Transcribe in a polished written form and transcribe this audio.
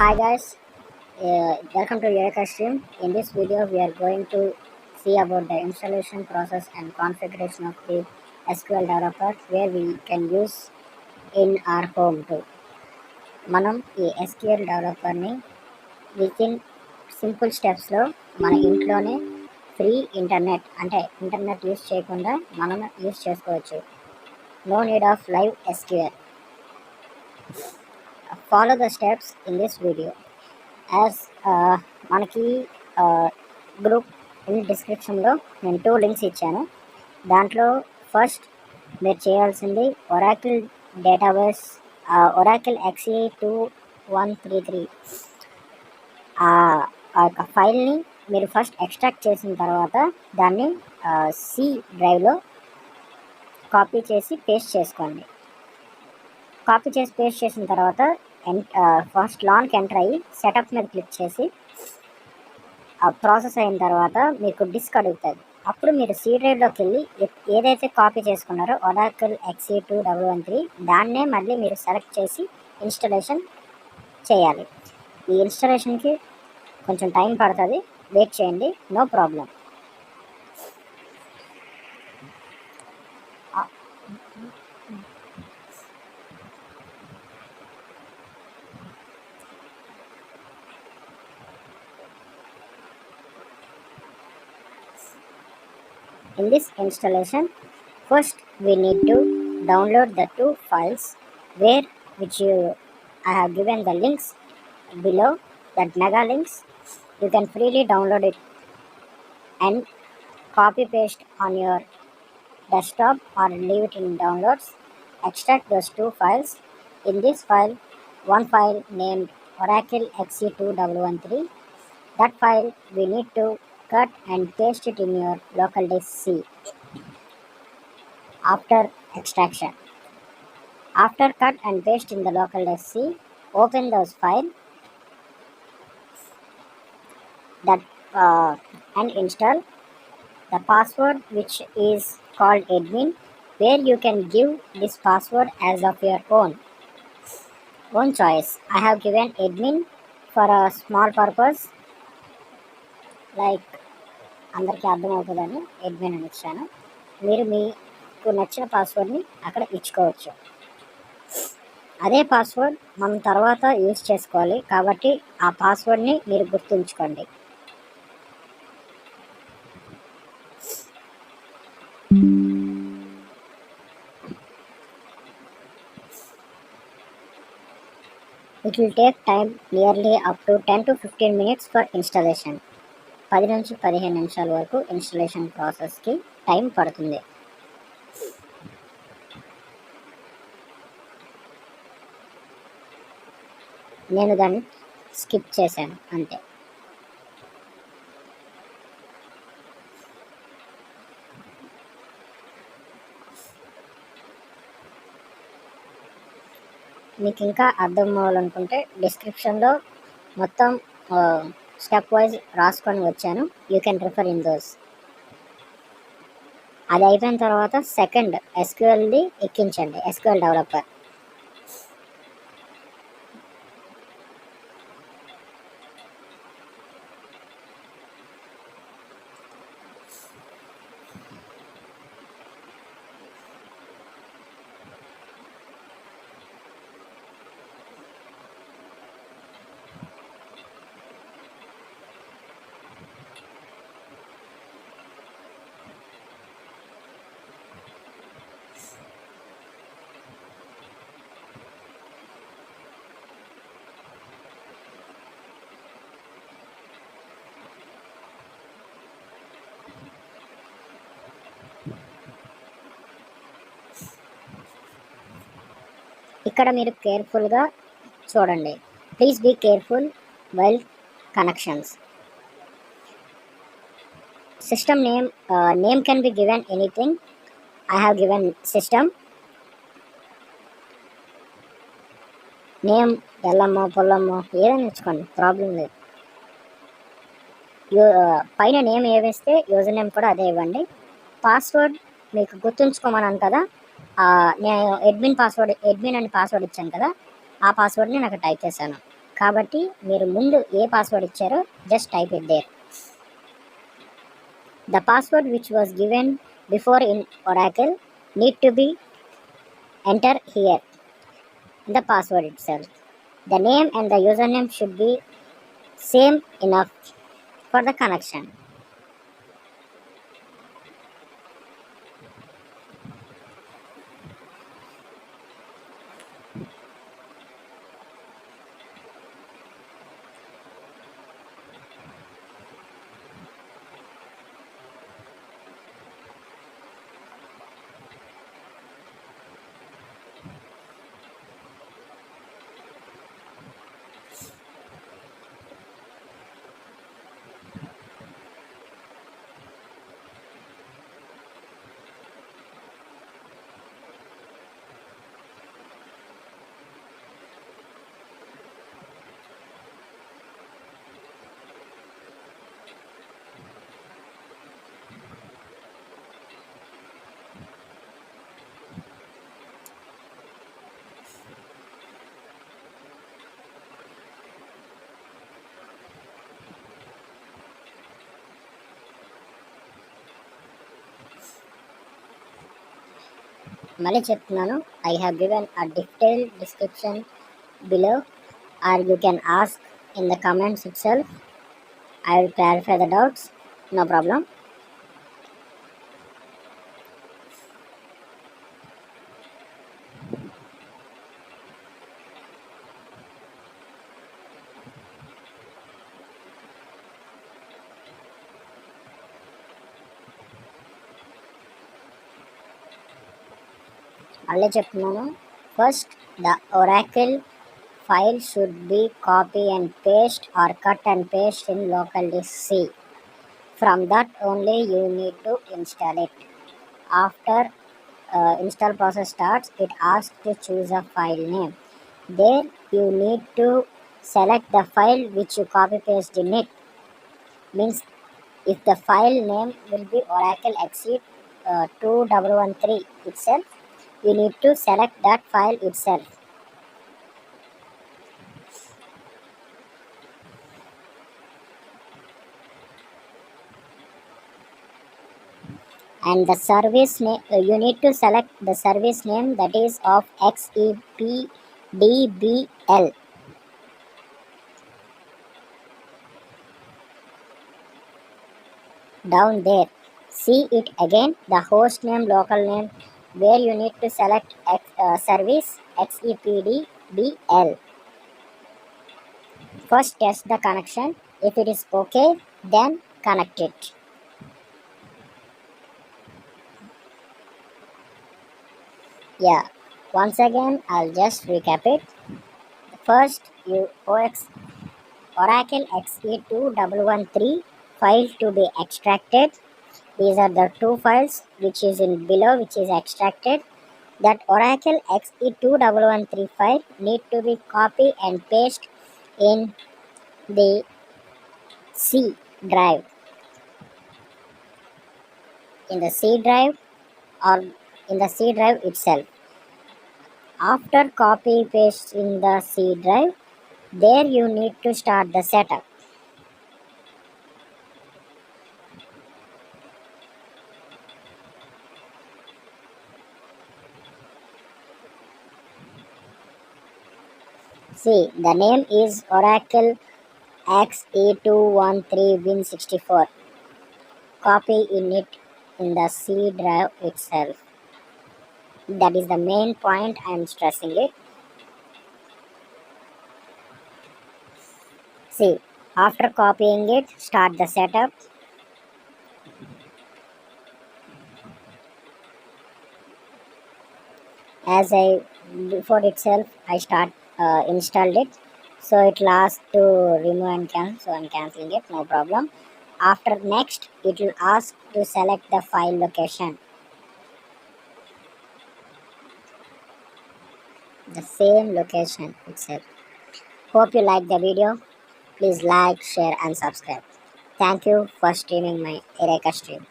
Hi guys, welcome to Eureka stream. In this video, we are going to see about the installation process and configuration of the SQL developer, where we can use in our home too. మనం ఈ SQL డెవలపర్ని within simple స్టెప్స్లో మన ఇంట్లోనే free internet use చేయకుండా మనం use చేసుకోవచ్చు. No need of live SQL. Follow the steps in this video. As మనకి గ్రూప్ డిస్క్రిప్షన్లో నేను 2 లింక్స్ ఇచ్చాను. దాంట్లో ఫస్ట్ మీరు చేయాల్సింది ఒరాకిల్ డేటాబేస్, ఒరాకిల్ Xe213 ఆ యొక్క ఫైల్ని మీరు ఫస్ట్ ఎక్స్ట్రాక్ట్ చేసిన తర్వాత దాన్ని సి డ్రైవ్లో కాపీ చేసి పేస్ట్ చేసుకోండి. కాపీ చేసి పేస్ట్ చేసిన తర్వాత ఫస్ట్ లాన్కి ఎంటర్ అయ్యి సెటప్ మీద క్లిక్ చేసి ప్రాసెస్ అయిన తర్వాత మీకు డిస్క్ అడుగుతుంది. అప్పుడు మీరు సి డ్రైవ్లోకి వెళ్ళి ఏదైతే కాపీ చేసుకున్నారో ఒరాకిల్ Xe213 దాన్నే మళ్ళీ మీరు సెలెక్ట్ చేసి ఇన్స్టాలేషన్ చేయాలి. ఈ ఇన్స్టాలేషన్కి కొంచెం టైం పడుతుంది, వెయిట్ చేయండి, no problem. In this installation, first we need to download the 2 files I have given the links below, that mega links. You can freely download it and copy paste on your desktop or leave it in downloads. Extract those 2 files. In this file, one file named Oracle Xe213. That file we need to cut and paste it in your local disk C. After extraction, after cut and paste in the local disk C, open those files and install the password, which is called admin, where you can give this password as of your own choice. I have given admin for a small purpose, like అందరికీ అర్థమవుతుందని admin అని ఇచ్చాను. మీరు మీకు నచ్చిన పాస్వర్డ్ని అక్కడ ఇచ్చుకోవచ్చు. అదే పాస్వర్డ్ మనం తర్వాత యూజ్ చేసుకోవాలి కాబట్టి ఆ పాస్వర్డ్ని మీరు గుర్తుంచుకోండి. It will take time nearly up to 10 to 15 minutes for installation. 10 నుంచి 15 నిమిషాల వరకు ఇన్స్టాలేషన్ ప్రాసెస్కి టైం పడుతుంది. నేను దాన్ని స్కిప్ చేశాను అంతే. మీకు ఇంకా అర్థం అవ్వాలనుకుంటే డిస్క్రిప్షన్లో మొత్తం స్టెప్ వైజ్ రాసుకొని వచ్చాను. You can refer in those. అది అయిపోయిన తర్వాత సెకండ్ SQLది ఎక్కించండి, SQL డెవలపర్. ఇక్కడ మీరు కేర్ఫుల్గా చూడండి. Please be careful while connections. System name can be given anything. I have given system name. ఎల్లమ్మో పొల్లమ్మో ఏదైనా ఇచ్చుకోండి, ప్రాబ్లం లేదు. పైన నేమ్ ఏ వేస్తే యూజర్ నేమ్ కూడా అదే ఇవ్వండి. పాస్వర్డ్ మీకు గుర్తుంచుకోమన్నాను కదా, నేను అడ్మిన్ అని పాస్వర్డ్ ఇచ్చాను కదా, ఆ పాస్వర్డ్ని నాకు టైప్ చేశాను. కాబట్టి మీరు ముందు ఏ పాస్వర్డ్ ఇచ్చారో just type it there. The password which was given before in Oracle need to be entered here in the password itself. The name and the username should be same enough for the connection. మళ్ళీ చెప్తున్నాను, I have given a detailed description below, or you can ask in the comments itself. I will clarify the doubts, no problem. మళ్ళీ చెప్తున్నాను, first the Oracle file should be copy and paste or cut and paste in local disk C. From that only you need to install it. After install process starts, it asks to choose a file name. There you need to select the file which you copy paste in it. Means if the file name will be Oracle Xe213 itself, you need to select that file itself. And the service name, you need to select the service name that is of Xe213. Down there, see it again, the host name, local name, where you need to select service Xe213. First test the connection. If it is okay, then connect it. Yeah, once again I'll just recap it. First, Oracle Xe213 file to be extracted. These are the two files which is in below, which is extracted. That Oracle Xe213 file need to be copy and paste in the C drive. In the C drive or in the C drive itself. After copy paste in the C drive, there you need to start the setup. See, the name is Oracle Xe213 Win64. Copy in it in the C drive itself. That is the main point I am stressing it. See, after copying it, start the setup. As before itself, I installed it, so it will ask to remove and cancel, so I'm cancelling it, no problem. After next, it will ask to select the file location. The same location itself. Hope you like the video. Please like, share and subscribe. Thank you for streaming my Eureka stream.